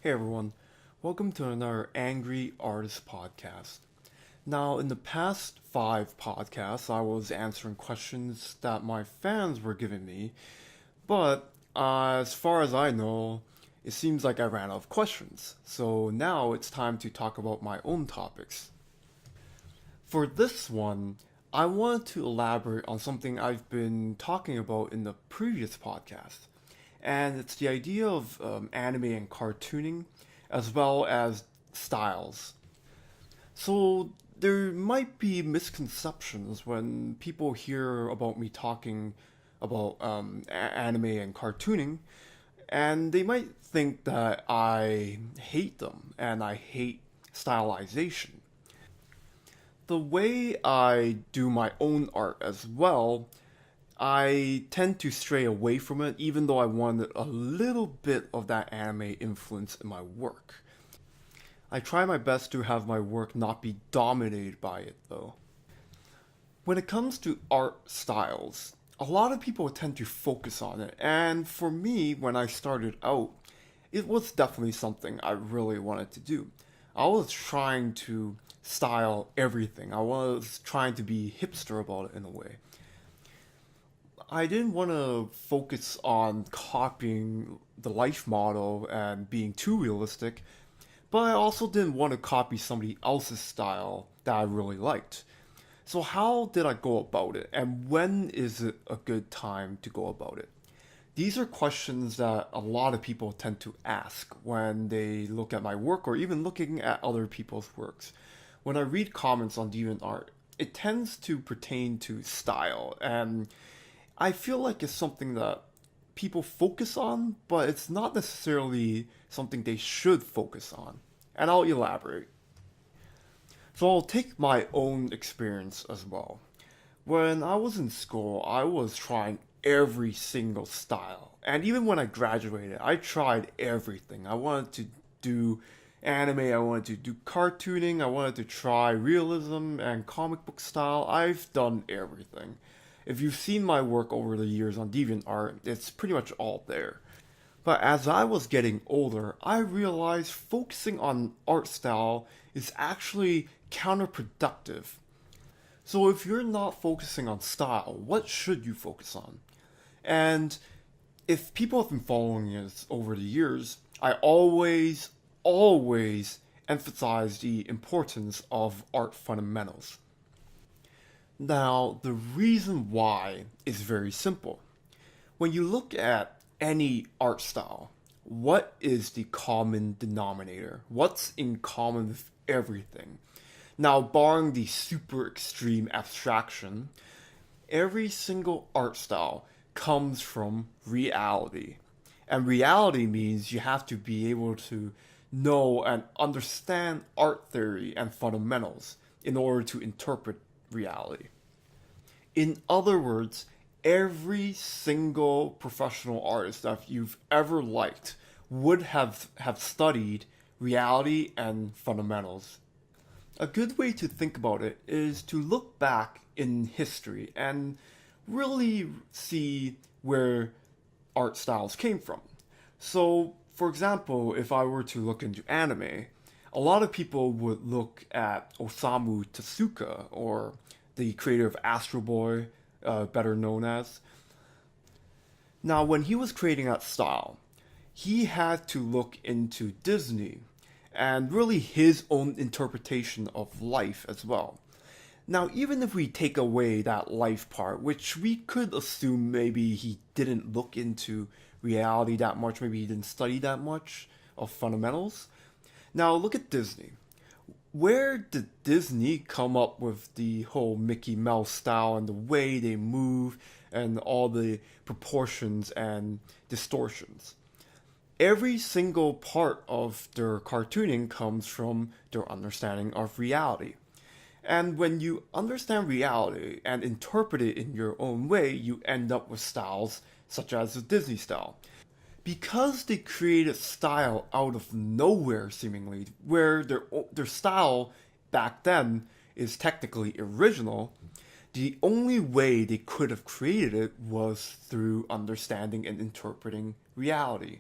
Hey everyone, welcome to another Angry Artist podcast. Now, in the past 5 podcasts, I was answering questions that my fans were giving me, but as far as I know, it seems like I ran out of questions. So now it's time to talk about my own topics. For this one, I wanted to elaborate on something I've been talking about in the previous podcast, and it's the idea of anime and cartooning, as well as styles. So there might be misconceptions when people hear about me talking about anime and cartooning, and they might think that I hate them and I hate stylization. The way I do my own art as well, I tend to stray away from it, even though I wanted a little bit of that anime influence in my work. I try my best to have my work not be dominated by it, though. When it comes to art styles, a lot of people tend to focus on it, and for me, when I started out, it was definitely something I really wanted to do. I was trying to style everything, I was trying to be hipster about it in a way. I didn't want to focus on copying the life model and being too realistic, but I also didn't want to copy somebody else's style that I really liked. So, how did I go about it, and when is it a good time to go about it? These are questions that a lot of people tend to ask when they look at my work or even looking at other people's works. When I read comments on DeviantArt, it tends to pertain to style, and I feel like it's something that people focus on, but it's not necessarily something they should focus on. And I'll elaborate. So I'll take my own experience as well. When I was in school, I was trying every single style. And even when I graduated, I tried everything. I wanted to do anime, I wanted to do cartooning, I wanted to try realism and comic book style. I've done everything. If you've seen my work over the years on DeviantArt, it's pretty much all there. But as I was getting older, I realized focusing on art style is actually counterproductive. So if you're not focusing on style, what should you focus on? And if people have been following us over the years, I always emphasize the importance of art fundamentals. Now, the reason why is very simple. When you look at any art style, what is the common denominator? What's in common with everything? Now, barring the super extreme abstraction, every single art style comes from reality. And reality means you have to be able to know and understand art theory and fundamentals in order to interpret reality. In other words, every single professional artist that you've ever liked would have studied reality and fundamentals. A good way to think about it is to look back in history and really see where art styles came from. So, for example, if I were to look into anime, a lot of people would look at Osamu Tezuka, or the creator of Astro Boy, better known as. Now, when he was creating that style, he had to look into Disney and really his own interpretation of life as well. Now, even if we take away that life part, which we could assume maybe he didn't look into reality that much, maybe he didn't study that much of fundamentals. Now, look at Disney. Where did Disney come up with the whole Mickey Mouse style and the way they move and all the proportions and distortions? Every single part of their cartooning comes from their understanding of reality. And when you understand reality and interpret it in your own way, you end up with styles such as the Disney style. Because they created style out of nowhere, seemingly, where their style back then is technically original, the only way they could have created it was through understanding and interpreting reality.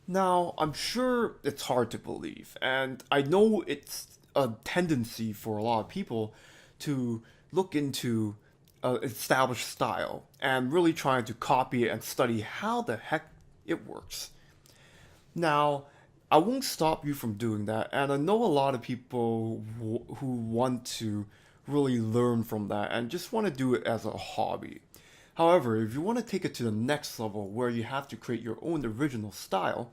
Now, I'm sure it's hard to believe, and I know it's a tendency for a lot of people to look into established style and really trying to copy it and study how the heck it works. Now, I won't stop you from doing that, and I know a lot of people who want to really learn from that and just want to do it as a hobby. However, if you want to take it to the next level where you have to create your own original style,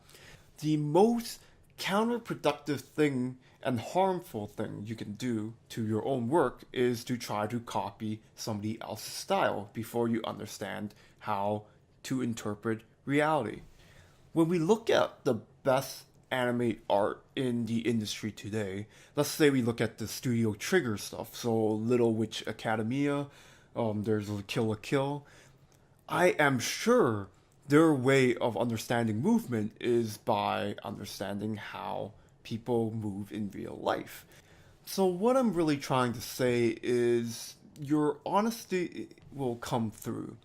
the most counterproductive thing and harmful thing you can do to your own work is to try to copy somebody else's style before you understand how to interpret reality. When we look at the best anime art in the industry today, let's say we look at the Studio Trigger stuff, so Little Witch Academia, there's Kill la Kill. I am sure their way of understanding movement is by understanding how people move in real life. So, what I'm really trying to say is your honesty will come through.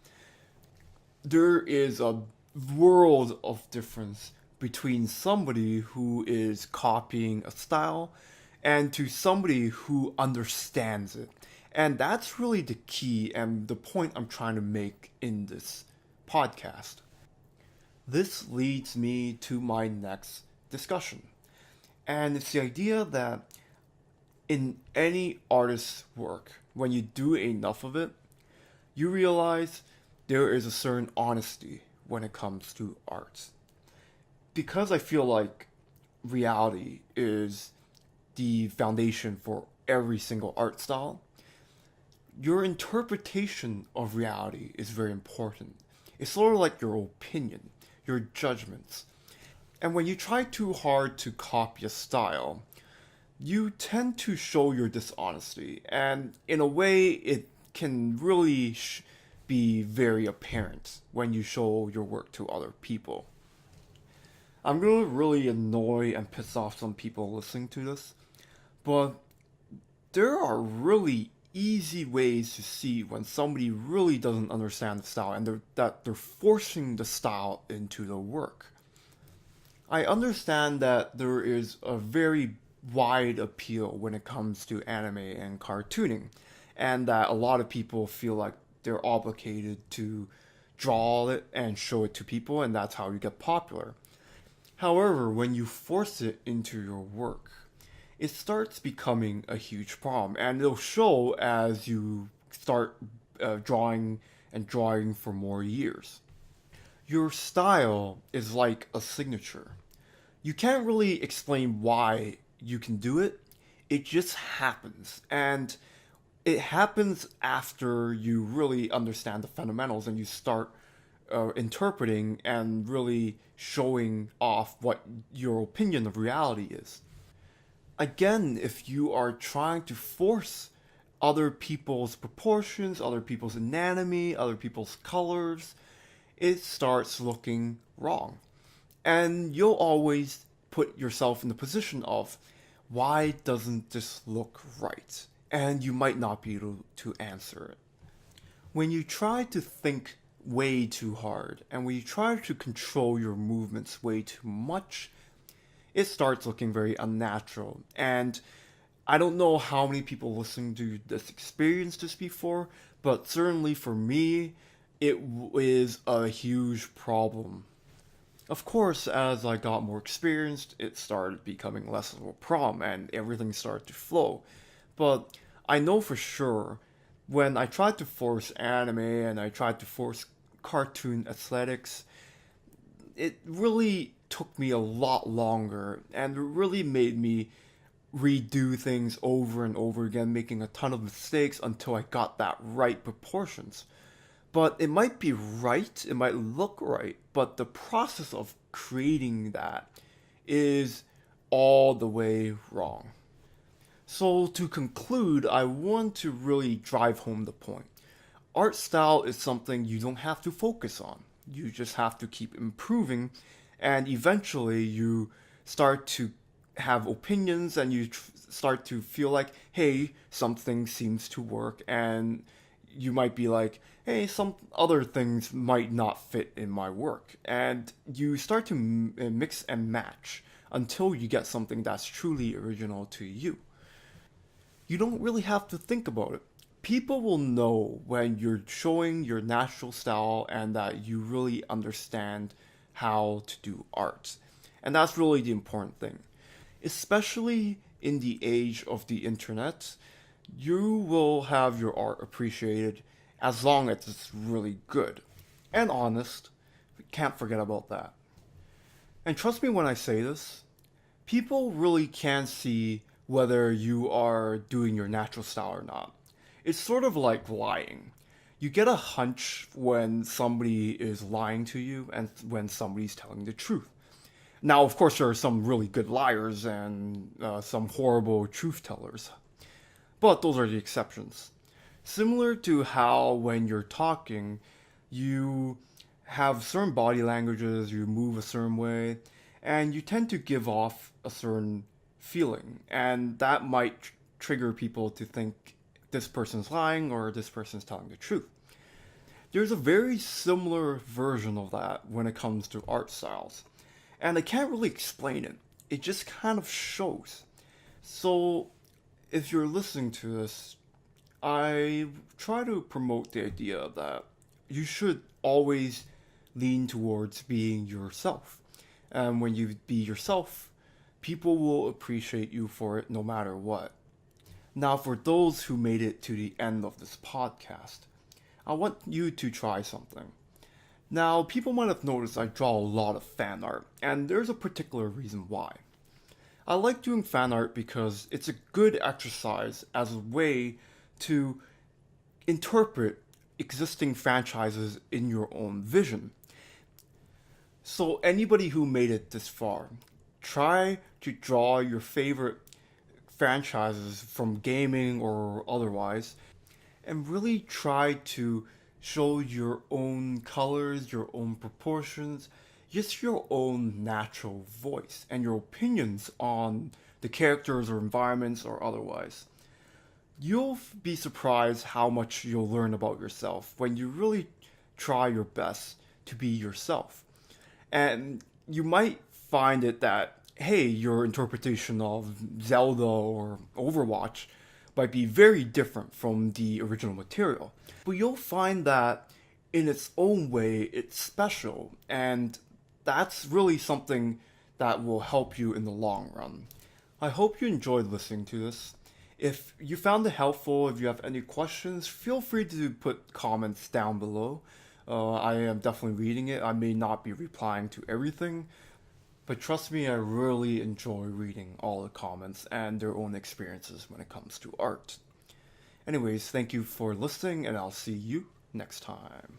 There is a world of difference between somebody who is copying a style and to somebody who understands it. And that's really the key and the point I'm trying to make in this podcast. This leads me to my next discussion. And it's the idea that in any artist's work, when you do enough of it, you realize there is a certain honesty when it comes to art. Because I feel like reality is the foundation for every single art style, your interpretation of reality is very important. It's sort of like your opinion, your judgments. And when you try too hard to copy a style, you tend to show your dishonesty. And in a way, it can really be very apparent when you show your work to other people. I'm going to really annoy and piss off some people listening to this, but there are really easy ways to see when somebody really doesn't understand the style and that they're forcing the style into the work. I understand that there is a very wide appeal when it comes to anime and cartooning, and that a lot of people feel like they're obligated to draw it and show it to people, and that's how you get popular. However, when you force it into your work, it starts becoming a huge problem, and it'll show as you start drawing and drawing for more years. Your style is like a signature. You can't really explain why you can do it, it just happens. And it happens after you really understand the fundamentals and you start interpreting and really showing off what your opinion of reality is. Again, if you are trying to force other people's proportions, other people's anatomy, other people's colors, it starts looking wrong. And you'll always put yourself in the position of, why doesn't this look right? And you might not be able to answer it. When you try to think way too hard, and when you try to control your movements way too much, it starts looking very unnatural. And I don't know how many people listening to this experienced this before, but certainly for me, it is a huge problem. Of course, as I got more experienced, it started becoming less of a problem and everything started to flow. But I know for sure when I tried to force anime and I tried to force cartoon aesthetics, it really took me a lot longer and it really made me redo things over and over again, making a ton of mistakes until I got that right proportions. But it might be right, it might look right, but the process of creating that is all the way wrong. So, to conclude, I want to really drive home the point. Art style is something you don't have to focus on. You just have to keep improving, and eventually you start to have opinions and you start to feel like, hey, something seems to work, and you might be like, hey, some other things might not fit in my work. And you start to mix and match until you get something that's truly original to you. You don't really have to think about it. People will know when you're showing your natural style and that you really understand how to do art. And that's really the important thing. Especially in the age of the internet, you will have your art appreciated as long as it's really good and honest. We can't forget about that. And trust me when I say this, people really can see whether you are doing your natural style or not. It's sort of like lying. You get a hunch when somebody is lying to you and when somebody's telling the truth. Now, of course, there are some really good liars and some horrible truth tellers, but those are the exceptions. Similar to how when you're talking, you have certain body languages, you move a certain way, and you tend to give off a certain feeling, and that might trigger people to think this person's lying or this person's telling the truth. There's a very similar version of that when it comes to art styles, and I can't really explain it. It just kind of shows. So, if you're listening to this, I try to promote the idea that you should always lean towards being yourself. And when you be yourself, people will appreciate you for it no matter what. Now, for those who made it to the end of this podcast, I want you to try something. Now, people might have noticed I draw a lot of fan art, and there's a particular reason why. I like doing fan art because it's a good exercise as a way to interpret existing franchises in your own vision. So, anybody who made it this far, try to draw your favorite franchises from gaming or otherwise, and really try to show your own colors, your own proportions, just your own natural voice and your opinions on the characters or environments or otherwise. You'll be surprised how much you'll learn about yourself when you really try your best to be yourself. And you might find it that, hey, your interpretation of Zelda or Overwatch might be very different from the original material. But you'll find that in its own way, it's special, and that's really something that will help you in the long run. I hope you enjoyed listening to this. If you found it helpful, if you have any questions, feel free to put comments down below. I am definitely reading it. I may not be replying to everything, but trust me, I really enjoy reading all the comments and their own experiences when it comes to art. Anyways, thank you for listening, and I'll see you next time.